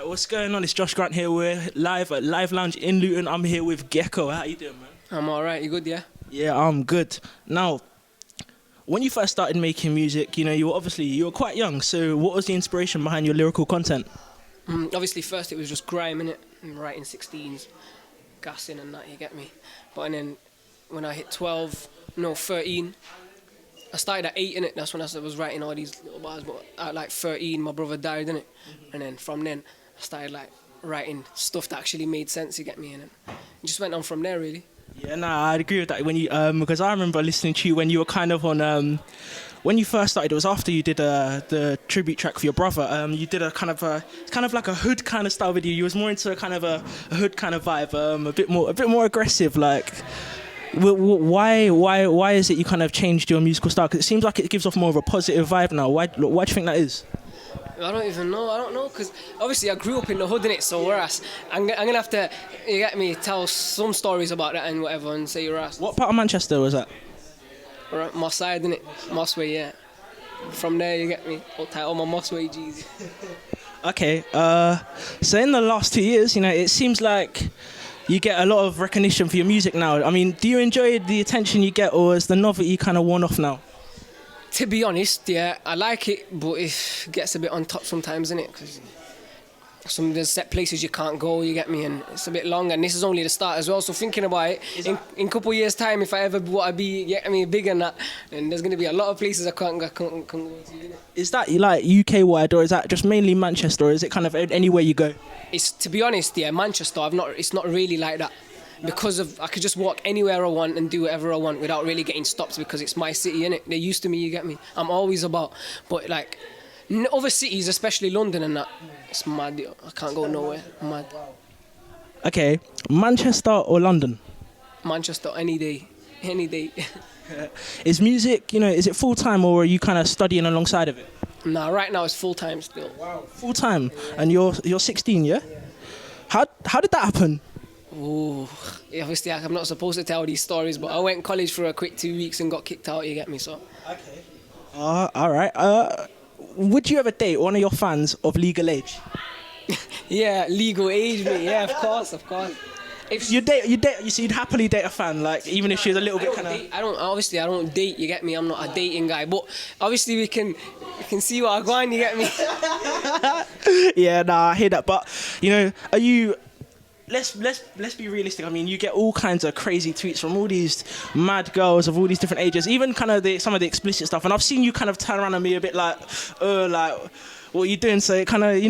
What's going on? It's Josh Grant here. We're live at Live Lounge in Luton. I'm here with Geko. How you doing, man? I'm alright, you good, yeah? Yeah, I'm good. Now, when you first started making music, you were quite young. So what was the inspiration behind your lyrical content? Obviously, first it was just grime, innit? And writing 16s, gassing and that, you get me? But then when I hit 13, I started at 8, innit? That's when I was writing all these little bars. But at like 13, my brother died, innit? And then from then, I started like writing stuff that actually made sense, you get me? And then it just went on from there, really. Yeah, I'd agree with that. When you, because I remember listening to you when you were kind of on, when you first started. It was after you did the tribute track for your brother. You did it's kind of like a hood kind of style video. You was more into a kind of a hood kind of vibe, a bit more aggressive. Like, why is it you kind of changed your musical style? Because it seems like it gives off more of a positive vibe now. Why do you think that is? I don't even know. I don't know, because obviously I grew up in the hood, innit? So whereas I'm gonna have to, you get me, tell some stories about that and whatever, and say your ass. What part of Manchester was that? Right, Moss side, innit? Moss way, yeah. From there, you get me. All my Moss way G's. Okay. So in the last 2 years, it seems like you get a lot of recognition for your music now. I mean, do you enjoy the attention you get, or is the novelty kind of worn off now? To be honest, yeah, I like it, but it gets a bit on top sometimes, innit? Because there's set places you can't go, you get me, and it's a bit long, and this is only the start as well. So thinking about it, in a couple of years' time, if I ever want to be, big and that, then there's going to be a lot of places I can't go to, innit? Is that like UK wide, or is that just mainly Manchester, or is it kind of anywhere you go? It's, to be honest, yeah, Manchester. It's not really like that. Because I could just walk anywhere I want and do whatever I want without really getting stopped, because it's my city, innit? They're used to me, you get me? I'm always about, but like, other cities, especially London and that, it's mad, yo. I can't go nowhere, mad. Okay, Manchester or London? Manchester, any day. Is music, is it full-time, or are you kind of studying alongside of it? Nah, right now it's full-time still. Wow. Full-time? And you're 16, yeah? How did that happen? Ooh, yeah, obviously I'm not supposed to tell these stories, but I went college for a quick 2 weeks and got kicked out, you get me, so. Okay. All right. Would you ever date one of your fans of legal age? Yeah, legal age, mate, yeah, of course. If you'd happily date a fan, like, even if she's a little bit kind of... I don't date, you get me, I'm not a dating guy, but obviously we can see what I go on, you get me. Yeah, I hear that, but, are you... Let's be realistic. I mean, you get all kinds of crazy tweets from all these mad girls of all these different ages, even kind of some of the explicit stuff. And I've seen you kind of turn around on me a bit like, what are you doing? So it kind of,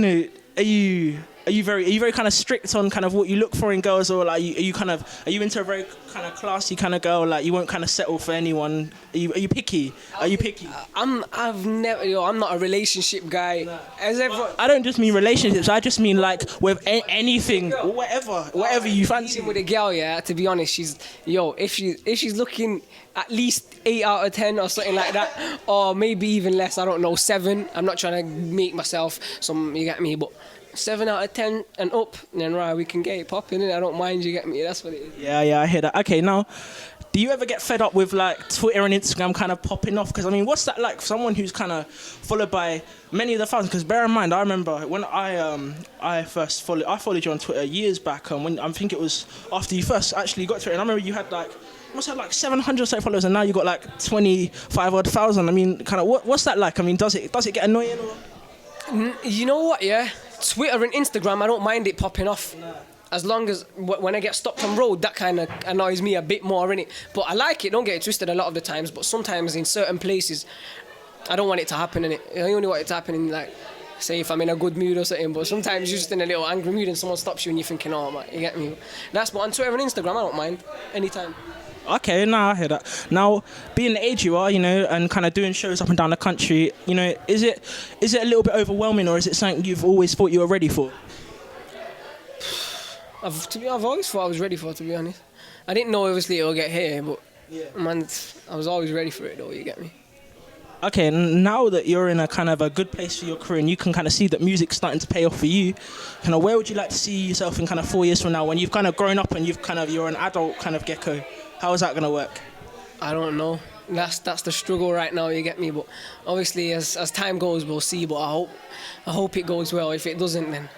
are you very kind of strict on kind of what you look for in girls, or like are you into a very kind of classy kind of girl, like you won't kind of settle for anyone? Are you picky? I'm not a relationship guy. No. I don't just mean relationships. I just mean like with anything, whatever you fancy. With a girl, yeah. To be honest, if she's looking at least 8 out of 10 or something like that, or maybe even less. I don't know, 7. I'm not trying to make myself you get me, but 7 out of 10 and up, and then right, we can get it popping, and I don't mind, you get me. That's what it is. Yeah, I hear that. Okay, now, do you ever get fed up with like Twitter and Instagram kind of popping off? Because I mean, what's that like for someone who's kind of followed by many of the fans? Because bear in mind, I remember when I followed you on Twitter years back, when I think it was after you first actually got Twitter, and I remember you had like. Must have like 700 followers, and now you got like 25,000. I mean, kind of what's that like? I mean, does it get annoying? Or? You know what? Yeah, Twitter and Instagram, I don't mind it popping off. No. As long as when I get stopped on road, that kind of annoys me a bit more, innit? But I like it. Don't get it twisted. A lot of the times, but sometimes in certain places, I don't want it to happen, innit? I only want it to happen in like. Say if I'm in a good mood or something, but sometimes you're just in a little angry mood and someone stops you and you're thinking, oh man, you get me? But on Twitter and Instagram, I don't mind anytime. Okay, I hear that. Now, being the age you are, and kind of doing shows up and down the country, is it a little bit overwhelming, or is it something you've always thought you were ready for? I've always thought I was ready for it, to be honest. I didn't know obviously it'll get here, but man, I was always ready for it though, you get me? Okay, now that you're in a kind of a good place for your career and you can kind of see that music's starting to pay off for you, kind of where would you like to see yourself in kind of 4 years from now, when you've kind of grown up and you're an adult kind of Geko? How is that going to work? I don't know. That's the struggle right now, you get me? But obviously as time goes, we'll see, but I hope it goes well. If it doesn't, then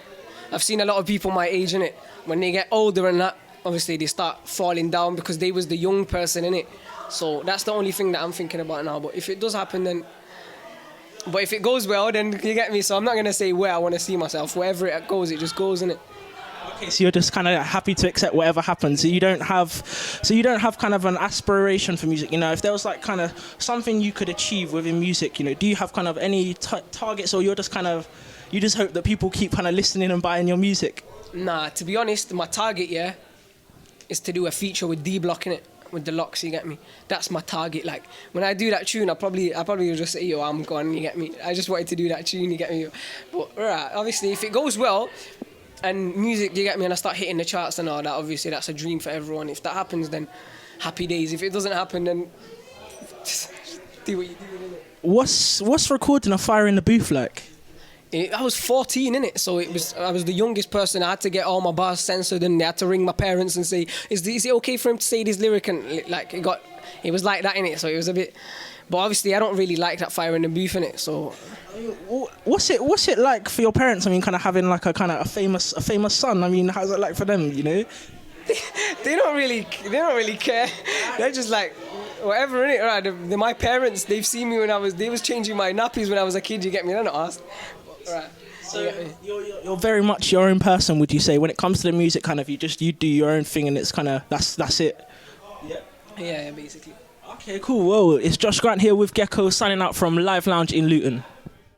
I've seen a lot of people my age in it. When they get older and that, obviously they start falling down because they was the young person in it. So that's the only thing that I'm thinking about now. But if it does happen, then. But if it goes well, then you get me. So I'm not gonna say where I want to see myself. Wherever it goes, it just goes, innit? Okay, so you're just kind of happy to accept whatever happens. So you don't have kind of an aspiration for music. You know, if there was like kind of something you could achieve within music, you know, do you have kind of any targets, or you're just kind of you just hope that people keep kind of listening and buying your music? Nah, to be honest, my target, yeah, is to do a feature with D-Block in it, with the Locks, you get me? That's my target. Like, when I do that tune, I probably will just say, yo, I'm gone, you get me? I just wanted to do that tune, you get me? But, right, obviously, if it goes well, and music, you get me, and I start hitting the charts and all that, obviously, that's a dream for everyone. If that happens, then happy days. If it doesn't happen, then just do what you do, innit? What's recording a Fire in the Booth like? I was 14, innit? So I was the youngest person. I had to get all my bars censored, and they had to ring my parents and say, is it okay for him to say this lyric? And like it was like that, innit? So it was a bit. But obviously, I don't really like that Fire in the Booth, innit? So. What's it like for your parents? I mean, kind of having like a famous son. I mean, how's it like for them? You know. They don't really care. They're just like. Whatever, innit? Right, my parents, they've seen me they was changing my nappies when I was a kid, you get me? They're not asked. Right. So you're very much your own person, would you say? When it comes to the music, kind of, you do your own thing, and it's kind of that's it. Yeah, basically. Okay, cool. Well, it's Josh Grant here with Geko, signing out from Live Lounge in Luton.